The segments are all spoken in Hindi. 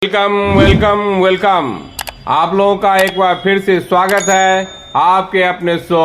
Welcome welcome welcome. आप लोगों का एक बार फिर से स्वागत है आपके अपने show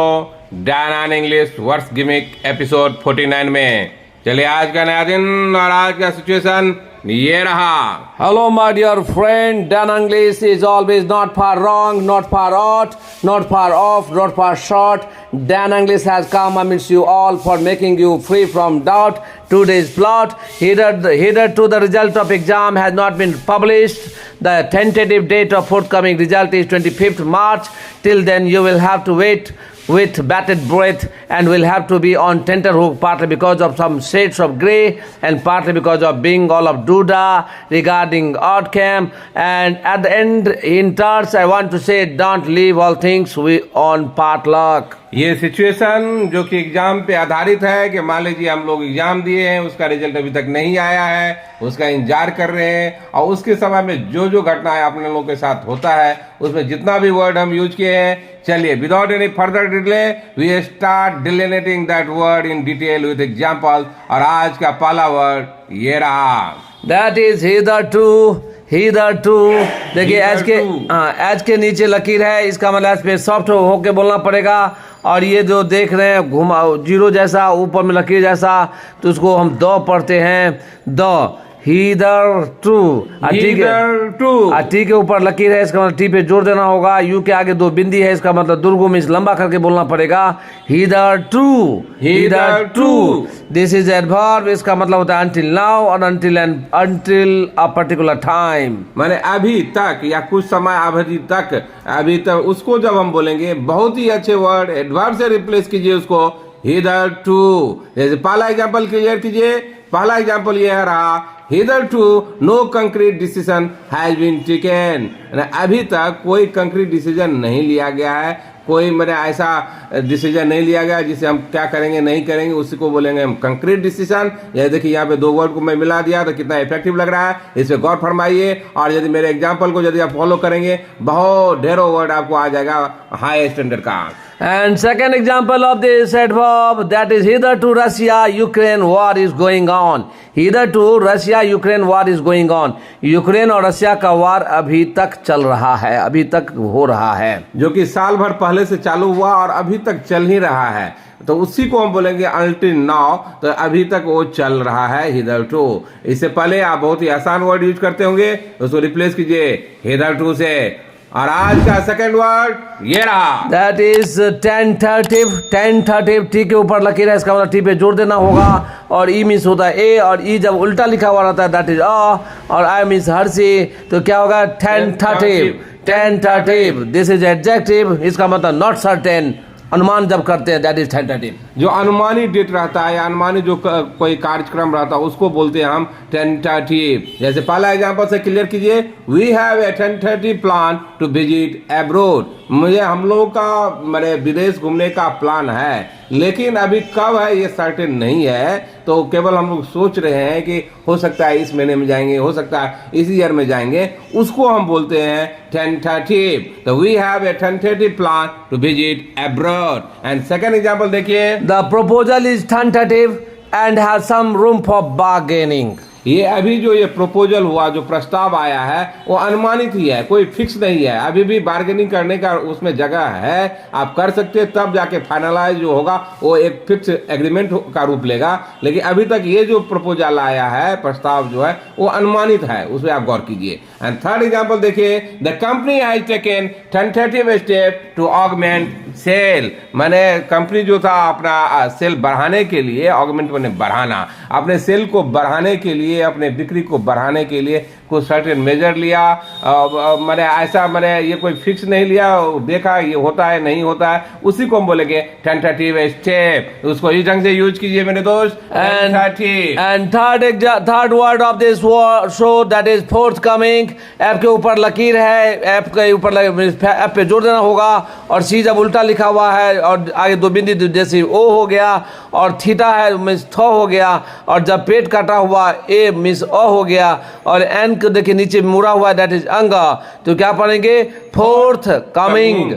Dan on English words gimmick episode 49 में। चलिए आज का नया दिन और आज का सिचुएशन ये रहा। Hello, my dear friend. Dan English is always not far wrong, not far out, not far off, not far short. Dan English has come amidst you all for making you free from doubt. Today's plot, hitherto the result of exam has not been published. The tentative date of forthcoming result is 25th March. Till then, you will have to wait with bated breath and will have to be on tenterhook, partly because of some shades of grey and partly because of being all of duda regarding outcome. And at the end, in turns, I want to say, don't leave all things on part luck. ये सिचुएशन जो कि एग्जाम पे आधारित है कि मान लीजिए हम लोग एग्जाम दिए हैं, उसका रिजल्ट अभी तक नहीं आया है, उसका इंतजार कर रहे हैं और उसके समय में जो जो घटनाएं अपने लोगों के साथ होता है उसमें जितना भी वर्ड हम यूज किए हैं, चलिए without any further delay we start delineating that word in detail with example. और आज का पहला वर्ड ये रहा, That is hitherto। देखिए एज के नीचे लकीर है, इसका मतलब इस पे सॉफ्ट होके बोलना पड़ेगा। और ये जो देख रहे हैं घुमा जीरो जैसा ऊपर में लकीर जैसा, तो उसको हम द पढ़ते हैं, द hitherto। टी के ऊपर लकीर है, इसका मतलब टी पे जोर देना होगा। यू के आगे दो बिंदी है, इसका मतलब दुर्गो में लंबा करके बोलना पड़ेगा, hitherto। दिस इज एडवर्ब, इसका मतलब होता है until now और until a particular time। माने अभी तक या कुछ समय अवधि तक, अभी तक उसको जब हम बोलेंगे बहुत ही अच्छे वर्ड एडवर्ब से रिप्लेस कीजिए उसको hitherto। जैसे पहला एग्जांपल क्लियर कीजिए, पहला एग्जांपल ये रहा, hitherto no concrete decision has been taken। अभी तक कोई कंक्रीट डिसीजन नहीं लिया गया है, कोई मैंने ऐसा डिसीजन नहीं लिया गया जिसे हम क्या करेंगे नहीं करेंगे उसी को बोलेंगे हम कंक्रीट डिसीजन। ये देखिए यहाँ पे दो वर्ड को मैं मिला दिया तो कितना इफेक्टिव लग रहा है, इस पे गौर फरमाइए। और यदि मेरे एग्जांपल को यदि आप फॉलो करेंगे बहुत ढेरों वर्ड आपको आ जाएगा हाई स्टैंडर्ड का। And second example of this adverb, that is hitherto Russia-Ukraine war is going on। hitherto Russia-Ukraine war is going on। Ukraine और रशिया का वार अभी तक चल रहा है, अभी तक हो रहा है, जो कि साल भर पहले से चालू हुआ और अभी तक चल ही रहा है। तो उसी को हम बोलेंगे until now, तो अभी तक वो चल रहा है hitherto। इससे पहले आप बहुत ही आसान वर्ड यूज करते होंगे, उसको रिप्लेस कीजिए hitherto से। और आज का सेकंड वर्ड ये रहा, दैट इज टेंटेटिव। टी के ऊपर लकीर है, इसका मतलब टी पे जोर देना होगा। और ई मीन्स होता है ए, और ई जब उल्टा लिखा हुआ रहता है दैट इज अ, और आई मीन्स हर्षी, तो क्या होगा टेंटेटिव। दिस इज एडजेक्टिव, इसका मतलब नॉट सर्टेन, अनुमान जब करते हैं दैट इज टेंटेटिव। जो अनुमानी डेट रहता है या अनुमानी जो कोई कार्यक्रम रहता है उसको बोलते हैं हम टेंटेटिव। जैसे पहला एग्जांपल से क्लियर कीजिए, we have a tentative plan to visit abroad. मुझे हम लोगों का मैंने विदेश घूमने का प्लान है, लेकिन अभी कब है ये सर्टेन नहीं है, तो केवल हम लोग सोच रहे हैं कि हो सकता है इस महीने में जाएंगे, हो सकता है इस ईयर में जाएंगे, उसको हम बोलते हैं टेंटेटिव। तो we have a tentative plan to visit abroad. And second example देखिए, the proposal is tentative and has some room for bargaining. ये अभी जो ये प्रपोजल हुआ, जो प्रस्ताव आया है वो अनुमानित ही है, कोई फिक्स नहीं है। अभी भी बार्गेनिंग करने का उसमें जगह है, आप कर सकते हैं, तब जाके फाइनलाइज जो होगा वो एक फिक्स एग्रीमेंट का रूप लेगा। लेकिन अभी तक ये जो प्रपोजल आया है, प्रस्ताव जो है वो अनुमानित है, उस पर आप गौर कीजिए। एंड थर्ड एग्जांपल देखिए, the company has taken tentative step to augment sale. मैंने कंपनी जो था अपना सेल बढ़ाने के लिए, ऑगमेंट मैंने बढ़ाना, अपने सेल को बढ़ाने के लिए, अपने बिक्री को बढ़ाने के लिए कुछ सर्टेन मेजर लिया। मैंने ऐसा मैंने ये कोई फिक्स नहीं लिया, देखा ये होता है नहीं होता है, उसी को हम बोलेंगे टेंटेटिव स्टेप। उसको इस ढंग से यूज कीजिए मेरे दोस्त। And third word of this show that is forthcoming. ऐप के ऊपर लकीर है, ऐप के ऊपर ऐप पे जोर देना होगा। और सी जब उल्टा लिखा हुआ है और आगे दो बिंदी जैसे ओ हो गया, और थीटा है मीन्स थ हो गया, और जब पेट काटा हुआ ए मीन्स अ हो गया, और एन देखिए नीचे मुड़ा हुआ दैट इज अंग, तो क्या पढ़ेंगे fourth coming.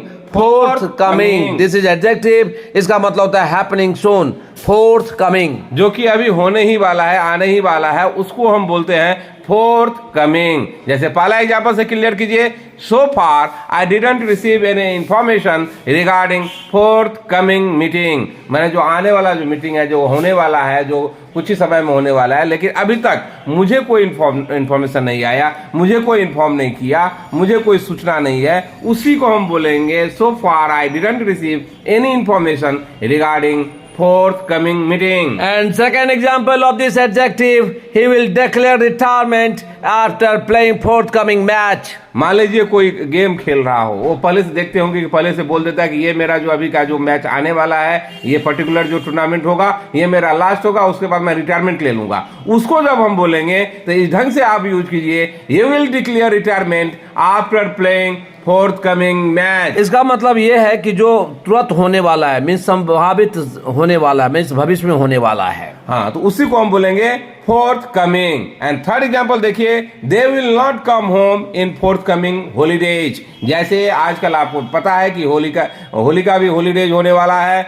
This is adjective, इसका मतलब होता है हैपनिंग सून, फोर्थ कमिंग, जो कि अभी होने ही वाला है, आने ही वाला है, उसको हम बोलते हैं forthcoming। जैसे पहला एग्जाम्पल से क्लियर कीजिए, so far I didn't receive any information regarding forthcoming meeting। मैंने जो आने वाला जो मीटिंग है, जो होने वाला है, जो कुछ ही समय में होने वाला है, लेकिन अभी तक मुझे कोई इन्फॉर्मेशन नहीं आया, मुझे कोई इन्फॉर्म नहीं किया, मुझे कोई सूचना नहीं है, उसी को हम बोलेंगे so far I didn't receive any information regarding forthcoming meeting। And second example of this adjective, he will declare retirement after playing forthcoming match। मान लीजिए कोई गेम खेल रहा हो, वो पहले से देखते होंगे कि पहले से बोल देता है कि ये मेरा जो अभी का जो मैच आने वाला है, ये पर्टिकुलर जो टूर्नामेंट होगा, ये मेरा लास्ट होगा, उसके बाद मैं रिटायरमेंट ले लूंगा। उसको जब हम बोलेंगे तो इस ढंग से आप यूज कीजिए, you will declare retirement after playing forthcoming match. इसका मतलब ये है कि जो तुरंत होने वाला है, मीन्स संभावित होने वाला है, मीन्स भविष्य में होने वाला है। हाँ, तो उसी को हम बोलेंगे फोर्थकमिंग। एंड थर्ड एग्जांपल देखिए, they will not come home in forthcoming holidays. जैसे आजकल आपको पता है कि होली का भी हॉलीडेज होने वाला है,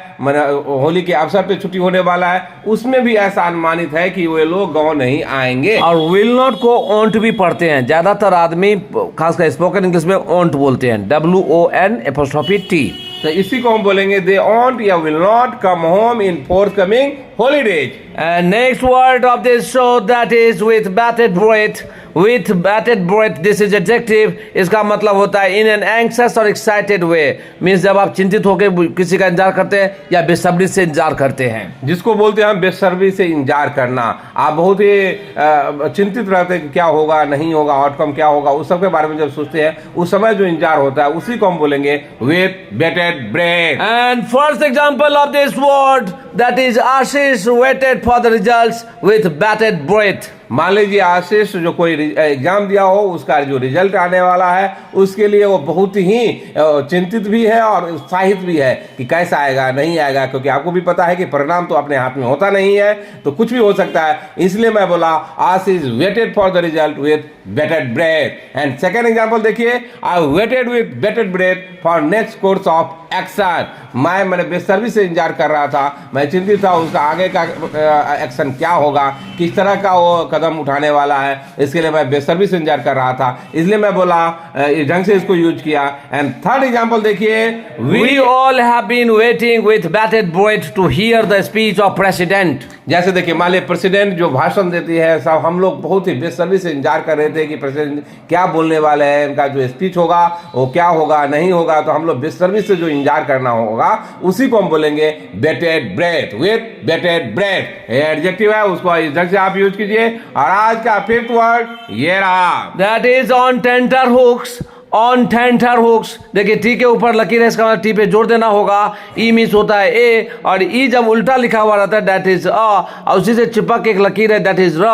होली के अवसर पे छुट्टी होने वाला है, उसमें भी ऐसा अनुमानित है कि वे लोग गांव नहीं आएंगे। और विल नॉट को ओंट भी पढ़ते हैं, ज्यादातर आदमी खासकर स्पोकन इंग्लिश में ओंट बोलते हैं, WON''T। तो इसी को हम बोलेंगे दे ऑन्ट या will not come home in forthcoming holidays. And next word of this show, that is with bated breath। With bated breath, this is adjective। इसका मतलब होता है in an anxious or excited way। Means जब आप चिंतित होकर किसी का इंतजार करते हैं या बेसब्री से इंतजार करते हैं, जिसको बोलते हैं हम बेसब्री से इंतजार करना। आप बहुत ही चिंतित रहते हैं कि क्या होगा, नहीं होगा, आउटकम क्या होगा, उस सब के बारे में जब सोचते हैं, उस समय जो इंतजार होता है, उसी को हम बोलेंगे with bated breath। And first example of this word, that is Ashish waited for the results with bated breath। मान लीजिए आशीष जो कोई एग्जाम दिया हो, उसका जो रिजल्ट आने वाला है, उसके लिए वो बहुत ही चिंतित भी है और उत्साहित भी है कि कैसा आएगा, नहीं आएगा, क्योंकि आपको भी पता है कि परिणाम तो अपने हाथ में होता नहीं है, तो कुछ भी हो सकता है। इसलिए मैं बोला Ashish waited for the result with bated breath. And second example देखिए, I waited with bated breath for next course of action. मैंने बेसब्री से इंतजार कर रहा था, मैं चिंतित था उसका आगे का एक्शन क्या होगा, किस तरह का वो कदम उठाने वाला है, इसके लिए मैं बेसब्री से इंतजार कर रहा था, इसलिए मैं बोला इस ढंग से इसको यूज किया। एंड थर्ड एग्जांपल देखिए, we all have been waiting with bated breath to hear the speech of president. जैसे देखिए मान लीजिए प्रेसिडेंट जो भाषण देती है, सब हम लोग बहुत ही बेसब्री से इंतजार कर रहे थे कि प्रेसिडेंट क्या बोलने वाले हैं, इनका जो स्पीच होगा वो क्या होगा, नहीं होगा, तो हम लोग बेसब्री से जो इंतजार करना होगा, उसी को हम बोलेंगे बेटेड breath with bated breath. Adjective है, उसको इस ढंग से आप यूज कीजिए। और आज का फिफ्थ वर्ड ये रहा, that is on tenter hooks. On tenter hooks, देखिए टी के ऊपर लकीर है, इसका मतलब टी पे जोर देना होगा। ई मीन्स होता है ए, और ई जब उल्टा लिखा हुआ रहता है दैट इज अ, और उसी से चिपक एक लकीर है दैट इज र,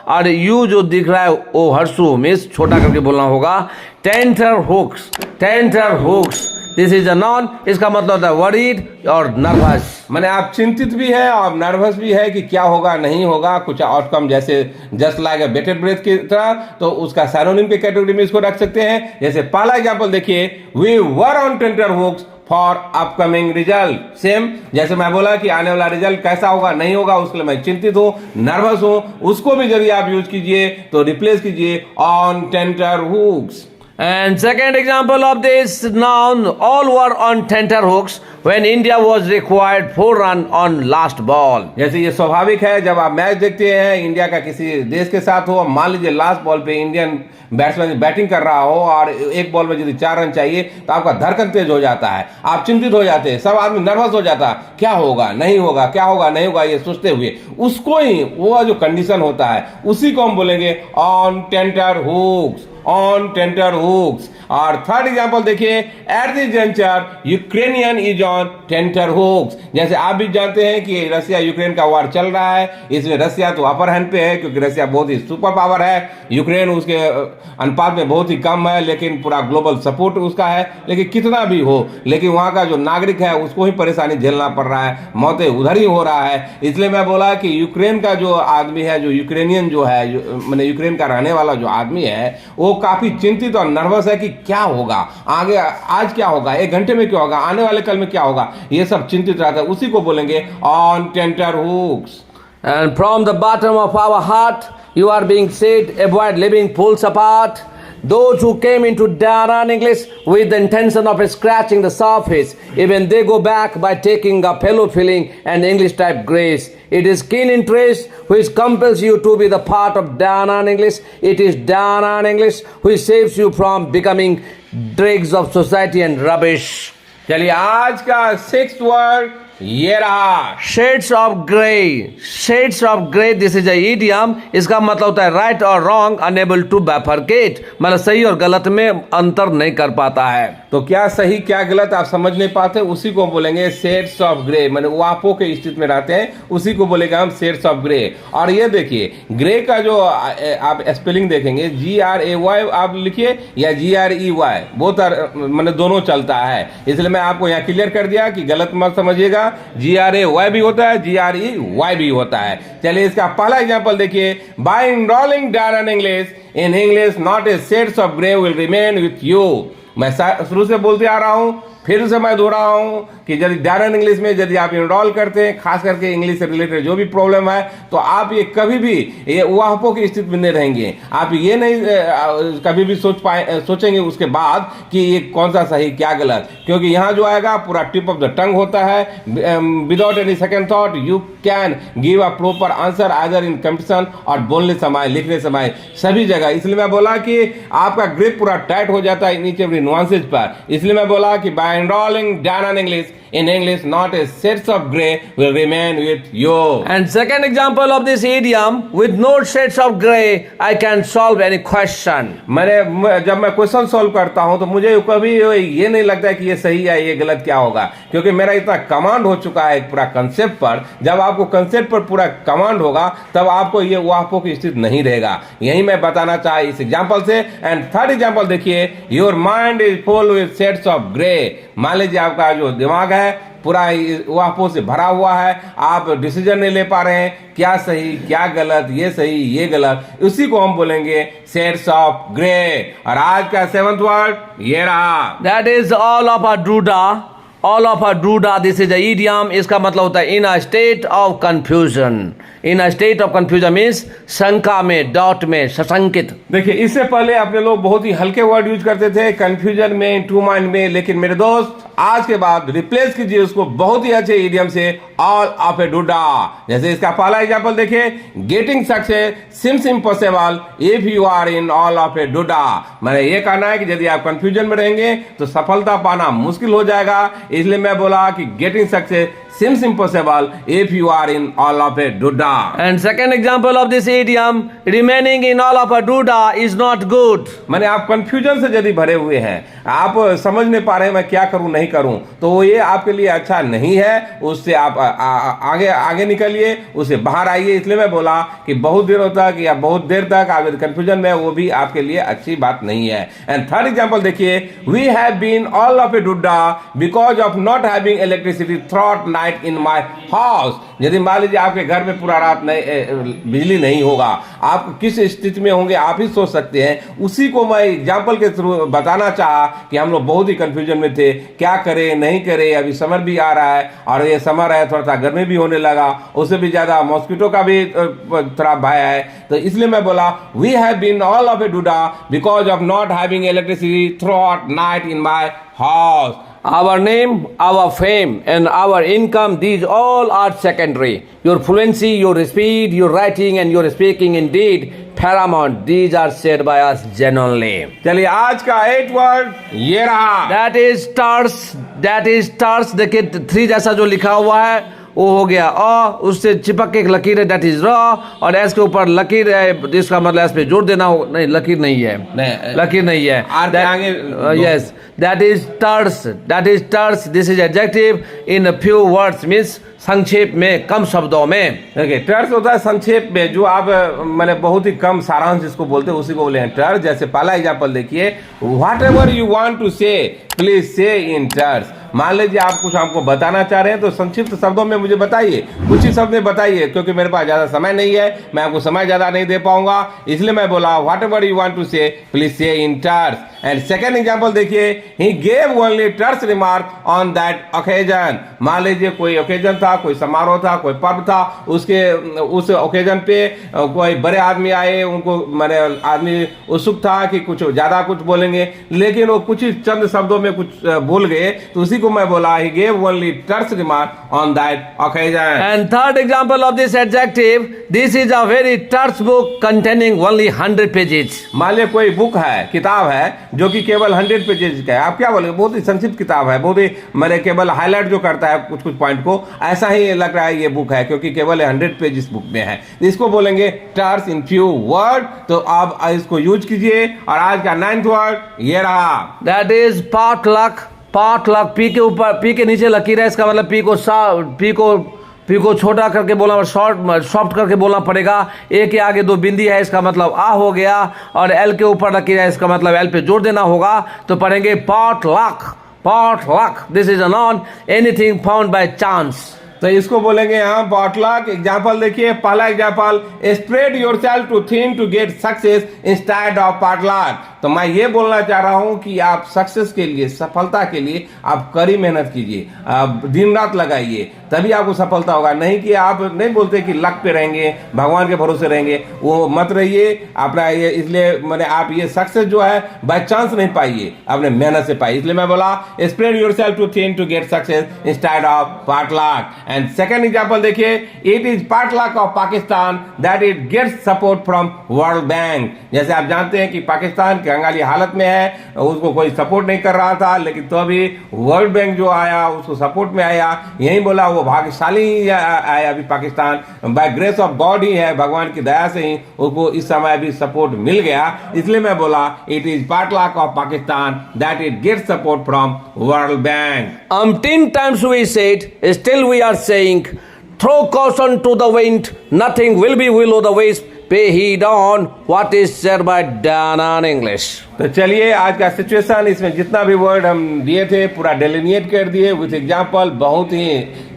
और यू जो दिख रहा है ओ हर्सू मीन्स छोटा करके बोलना होगा। Tenter hooks, tenter hooks, this is a noun. इसका मतलब होता है वरीड और नर्वस। माने आप चिंतित भी है और नर्वस भी है कि क्या होगा, नहीं होगा, कुछ आउटकम जैसे जस्ट लाइक अ बेटेड ब्रेथ की तरह, तो उसका सिनोनिम के कैटेगरी में इसको रख सकते हैं। जैसे पहला एग्जांपल देखिए, we were on tenter hooks for upcoming result. Same जैसे मैं बोला कि आने वाला रिजल्ट कैसा होगा, नहीं होगा, उसके लिए मैं चिंतित हूं, नर्वस हूं, उसको भी यदि आप यूज कीजिए तो रिप्लेस कीजिए on tenter hooks. And second example of this noun, all were on tenter hooks when India was required 4 run on last ball। जैसे ये स्वाभाविक है, जब आप मैच देखते हैं इंडिया का किसी देश के साथ हो, मान लीजिए लास्ट बॉल पे इंडियन बैट्समैन बैटिंग कर रहा हो और एक बॉल में यदि 4 रन चाहिए, तो आपका धड़कन तेज हो जाता है, आप चिंतित हो जाते हैं, सब आदमी नर्वस हो जाता है, क्या होगा, नहीं होगा, क्या होगा, नहीं होगा, ये सोचते हुए, उसको ही वो जो कंडीशन होता है, उसी को हम बोलेंगे on tenter hooks, on tenter hooks. और थर्ड एग्जांपल देखिए, at this juncture Ukrainian is on tenter hooks. जैसे आप भी जानते हैं कि रसिया यूक्रेन का वार चल रहा है, इसमें रसिया तो अपर हैंड पे है क्योंकि रसिया बहुत ही सुपर पावर है, यूक्रेन उसके अनुपात में बहुत ही कम है, लेकिन पूरा ग्लोबल सपोर्ट उसका है। लेकिन कितना भी हो, लेकिन वहां का जो नागरिक है उसको ही परेशानी झेलना पड़ रहा है, मौतें उधर ही हो रहा है। इसलिए मैं बोला कि यूक्रेन का जो आदमी है, जो यूक्रेनियन जो है, मैंने यूक्रेन का रहने वाला जो आदमी है, वो काफी चिंतित और नर्वस है कि क्या होगा आगे, आज क्या होगा, 1 घंटे में क्या होगा, आने वाले कल में क्या होगा, ये सब चिंतित रहता है, उसी को बोलेंगे on tenter hooks. And from the bottom of our heart You are being said, avoid living pools apart. Those who came into Daran English with the intention of scratching the surface, even they go back by taking a fellow feeling and English type grace. It is keen interest which compels you to be the part of Daran English. It is Daran English which saves you from becoming dregs of society and rubbish. चलिए आज का 6th वर्ड ये रहा, Shades of grey. Shades of grey, this is a idiom. इसका मतलब होता है right or wrong, unable to bifurcate. मतलब सही और गलत में अंतर नहीं कर पाता है. तो क्या सही क्या गलत आप समझ नहीं पाते, उसी को बोलेंगे शेड्स ऑफ ग्रे, माने वो आपो के स्थिति में रहते हैं, उसी को बोलेगा हम शेड्स ऑफ ग्रे. और ये देखिए ग्रे का जो आप स्पेलिंग देखेंगे GRAY आप लिखिए या GREY, बहुत माने दोनों चलता है. इसलिए मैं आपको यहाँ क्लियर कर दिया कि गलत मत समझिएगा. GRAY भी होता है, GREY भी होता है. चलिए इसका पहला एग्जांपल देखिए. बाय एनरोलिंग डायरन English in English not a shades of grey will remain with you. मैं शुरू से बोलते आ रहा हूं, फिर से मैं दोहरा रहा हूं कि यदि डायरन इंग्लिश में यदि आप इनरोल करते हैं, खास करके इंग्लिश से रिलेटेड जो भी प्रॉब्लम है, तो आप ये कभी भी ये वाहपो की स्थिति में नहीं रहेंगे. आप ये नहीं कभी भी सोचेंगे उसके बाद कि ये कौन सा सही क्या गलत, क्योंकि यहाँ जो आएगा पूरा टिप ऑफ द टंग होता है. Without any second thought you can give a proper answer either in competition और बोलने समय, लिखने समय, सभी जगह. इसलिए मैं बोला कि आपका ग्रिप पूरा टाइट हो जाता है नीचे एवरी नुआंसेस पर. इसलिए मैं बोला कि bye enrolling Daran English in English not a shades of grey will remain with you. And second example of this idiom, with no shades of grey I can solve any question. जब मैं क्वेश्चन सॉल्व करता हूं तो मुझे कभी ये नहीं लगता है कि ये सही है ये गलत क्या होगा, क्योंकि मेरा इतना कमांड हो चुका है पूरा कंसेप्ट पर. जब आपको कंसेप्ट पर पूरा कमांड होगा तब आपको ये वाहपो की स्थिति नहीं रहेगा. यही मैं बताना चाहा इस एग्जाम्पल से. एंड थर्ड एग्जाम्पल देखिए. Your mind is full with shades of grey. मान लीजिए आपका जो दिमाग है पूरा वाहपो से भरा हुआ है, आप डिसीजन नहीं ले पा रहे हैं क्या सही क्या गलत, ये सही ये गलत, उसी को हम बोलेंगे शेड्स ऑफ ग्रे. और आज का 7th वर्ड ये रहा. That is all of a duda. All of a duda, this is a idiom. इसका मतलब होता है in a state of confusion. In a state of confusion means शंका में, डाउट में, सशंकित. देखिए इससे पहले अपने लोग बहुत ही हल्के वर्ड यूज करते थे कंफ्यूजन में, टू माइंड में, लेकिन मेरे दोस्त आज के बाद रिप्लेस कीजिए उसको बहुत ही अच्छे इडियम से ऑल ऑफ ए डूडा. जैसे इसका पहला एग्जांपल देखिए. Getting success seems impossible if you are in all of a doodah. मैंने ये कहना है कि यदि आप कंफ्यूजन में रहेंगे तो सफलता पाना मुश्किल हो जाएगा. इसलिए मैं बोला कि getting success seems impossible if you are in all of a duda. And second example of this idiom, remaining in all of a duda is not good. माने आप कंफ्यूजन से यदि भरे हुए हैं, आप समझ नहीं पा रहे हैं मैं क्या करूं नहीं करूं, तो ये आपके लिए अच्छा नहीं है. उससे आप आगे निकलिए, उससे बाहर आइए. इसलिए मैं बोला कि बहुत देर तक या बहुत देर तक आप कंफ्यूजन में, वो भी आपके लिए अच्छी बात नहीं है. एंड थर्ड एग्जांपल देखिए. We have been all of a doodah because of not having electricity throughout night in my house. यदि मान लीजिए आपके घर में पूरा रात बिजली नहीं होगा, आप किस स्थिति में होंगे आप ही सोच सकते हैं. उसी को मैं एग्जांपल के थ्रू बताना चाहा कि हम लोग बहुत ही कंफ्यूजन में थे, क्या करें नहीं करें. अभी समर भी आ रहा है और ये समर है, थोड़ा सा गर्मी भी होने लगा, उससे भी ज्यादा मॉस्किटो का भी थोड़ा भय है. तो इसलिए मैं बोला we have been all of a doodah because of not having electricity throughout night in my house. Our name, our fame, and our income, these all are secondary. Your fluency, your speed, your writing, and your speaking indeed paramount. These are said by us genuinely. चलिए आज का 8th वर्ड ये रहा. That is stars. That is stars. देखिए 3 जैसा जो लिखा हुआ है वो हो गया अ, उससे चिपक के एक लकीर है, दैट इज र, और एस के ऊपर लकीर है जिसका मतलब एस पे जोर देना हो. नहीं लकीर नहीं है, लकीर नहीं है. Yes, that is terse. That is terse. This is adjective in a few words means संक्षेप में, कम शब्दों में. देखिए टर्स होता है संक्षेप में, जो आप मैंने बहुत ही कम सारांश जिसको बोलते हैं उसी को बोले हैं टर्स. जैसे पहला एग्जांपल देखिए. Whatever you want to say please say in टर्स. मान लीजिए आप कुछ हमको बताना चाह रहे हैं तो संक्षिप्त शब्दों में मुझे बताइए, कुछ ही शब्द में बताइए, क्योंकि मेरे पास ज्यादा समय नहीं है, मैं आपको समय ज्यादा नहीं दे पाऊंगा, इसलिए मैं बोला whatever you want to say please say in terse. And second example देखिए, he gave only terse remark on that occasion. मान लीजिए कोई ओकेजन था, कोई समारोह था, कोई पर्व था, उस ओकेजन पे कोई बड़े आदमी आए, उनको मैंने आदमी उत्सुक था कि कुछ ज्यादा कुछ बोलेंगे, लेकिन वो कुछ ही चंद शब्दों में कुछ बोल गए, तो उसी को मैं बोला he gave only terse remark on that occasion. And third example of this adjective, this is a very terse book containing only 100 pages. मान लिया कोई बुक है, किताब है जो कि केवल 100 पेजेस का है, आप क्या बोलेंगे, बहुत ही संक्षिप्त किताब है, बहुत ही मैंने केवल हाईलाइट जो करता है कुछ कुछ पॉइंट को, ऐसा ही लग रहा है ये बुक है, क्योंकि केवल 100 पेजेस बुक में है। इसको बोलेंगे टर्स इन फ्यू वर्ड। तो आप इसको यूज कीजिए। और आज का 9th वर्ड ये रहा, That is potluck. Potluck, P के ऊपर, पी के नीचे लकीर है, इसका मतलब पी को छोटा करके बोलना, सॉफ्ट करके बोलना पड़ेगा। ए के आगे 2 बिंदी है, इसका मतलब आ हो गया, और एल के ऊपर लकीर है, इसका मतलब एल पे जोर देना होगा। तो पढ़ेंगे potluck. Potluck. This is a noun, anything found by chance. तो इसको बोलेंगे हम पॉटलक। एग्जाम्पल देखिए, पहला example, spread yourself to think to get success instead of potluck. तो मैं ये बोलना चाह रहा हूं कि आप सक्सेस के लिए, सफलता के लिए आप कड़ी मेहनत कीजिए, आप दिन रात लगाइए, तभी आपको सफलता होगा। नहीं कि आप नहीं बोलते कि लक पे रहेंगे, भगवान के भरोसे रहेंगे, वो मत रहिए अपना ये। इसलिए मैंने आप ये सक्सेस जो है बाय चांस नहीं पाइए, अपने मेहनत से पाइए। इसलिए मैं बोला spread yourself to think to get success instead of potluck. And second example देखिए, it is potluck of Pakistan that it gets support from world Bank. जैसे आप जानते हैं कि पाकिस्तान कंगाली हालत में है, उसको कोई सपोर्ट नहीं कर रहा था, लेकिन तो अभी वर्ल्ड बैंक जो आया उसको सपोर्ट में आया। यही बोला वो भाग्यशाली आया अभी Pakistan, by grace of God he है, भगवान की दया से ही उसको इस समय भी सपोर्ट मिल गया। इसलिए मैं बोला it is potluck of Pakistan that it gets support from world bank. 10 times we said, still we are saying, throw caution to the wind, nothing will be will o' the wisp, pay heed on what is said by Dan on English. तो चलिए आज का सिचुएशन, इसमें जितना भी वर्ड हम दिए थे पूरा डेलिनिएट कर दिए विथ एग्जाम्पल, बहुत ही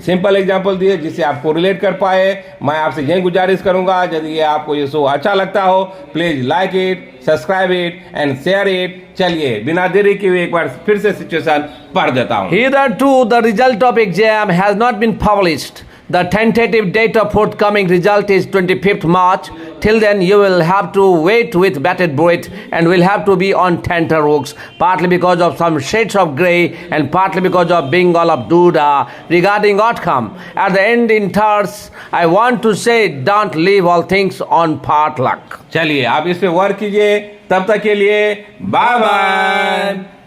सिंपल एग्जाम्पल दिए जिससे आपको रिलेट कर पाए। मैं आपसे यही गुजारिश करूंगा, यदि ये आपको ये शो अच्छा लगता हो please like it, subscribe it and share it. चलिए बिना देरी के एक बार फिर से सिचुएशन पढ़ देता हूँ। Hitherto, the result of exam has not been published. The tentative date of forthcoming result is 25th March. Till then, you will have to wait with bated breath and will have to be on tenterhooks, partly because of some shades of grey and partly because of being all of duda regarding outcome. At the end, in terms, I want to say, don't leave all things on potluck. चलिए आप इस पे वर्क कीजिए, तब तक के लिए बाय बाय।